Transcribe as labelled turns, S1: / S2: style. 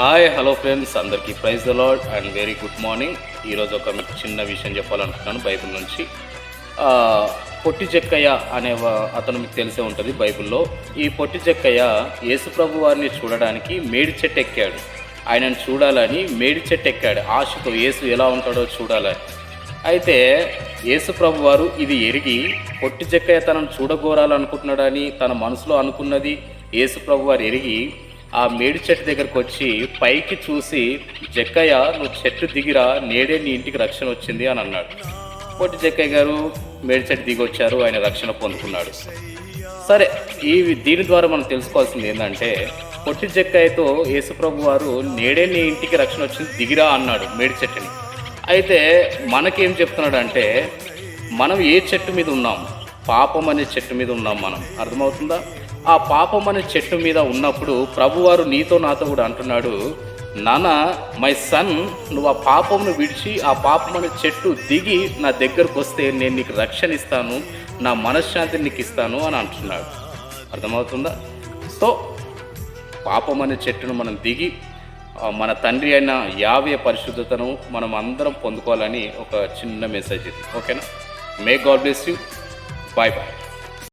S1: Hi hello friends, అందరికీ praise the lord and very good morning. ఈరోజు ఒక మీకు చిన్న విషయం చెప్పాలనుకుంటున్నాను బైబిల్ నుంచి. పొట్టి చెక్కయ్య అనే అతను మీకు తెలిసే ఉంటుంది బైబిల్లో. ఈ పొట్టి చెక్కయ్య యేసుప్రభు వారిని చూడడానికి మేడి చెట్టు ఎక్కాడు. ఆయనను చూడాలని మేడి చెట్టు ఎక్కాడు, ఆశతో యేసు ఎలా ఉంటాడో చూడాలని. అయితే యేసుప్రభు వారు ఇది ఎరిగి పొట్టి చెక్కయ్య తనను చూడగోరాలనుకుంటున్నాడని తన మనసులో అనుకున్నది యేసుప్రభు వారు ఎరిగి ఆ మేడి చెట్టు దగ్గరకు వచ్చి పైకి చూసి, జక్కయ్య నువ్వు చెట్టు దిగిరా, నేడే నీ ఇంటికి రక్షణ వచ్చింది అని అన్నాడు. పొట్టి జక్కయ్య గారు మేడి చెట్టు దిగి వచ్చారు, ఆయన రక్షణ పొందుకున్నాడు. సరే, దీని ద్వారా మనం తెలుసుకోవాల్సింది ఏంటంటే, పొట్టి జక్కయ్యతో యేసుప్రభు వారు నేడే నీ ఇంటికి రక్షణ వచ్చింది దిగిరా అన్నాడు మేడి చెట్టుని. అయితే మనకేం చెప్తున్నాడు అంటే, మనం ఏ చెట్టు మీద ఉన్నాం? పాపం అనే చెట్టు మీద ఉన్నాం మనం. అర్థమవుతుందా? ఆ పాపం అనే చెట్టు మీద ఉన్నప్పుడు ప్రభువారు నీతో నాతో కూడా అంటున్నాడు, నాన్న మై సన్, నువ్వు ఆ పాపమును విడిచి ఆ పాపం అనే చెట్టు దిగి నా దగ్గరకు వస్తే నేను నీకు రక్షణ ఇస్తాను, నా మనశ్శాంతిని నీకు ఇస్తాను అని అంటున్నాడు. అర్థమవుతుందా? సో పాపం అనే చెట్టును మనం దిగి మన తండ్రి అయిన యావే పరిశుద్ధతను మనం అందరం పొందుకోవాలని ఒక చిన్న మెసేజ్ ఇది. ఓకేనా? May God bless you. Bye bye.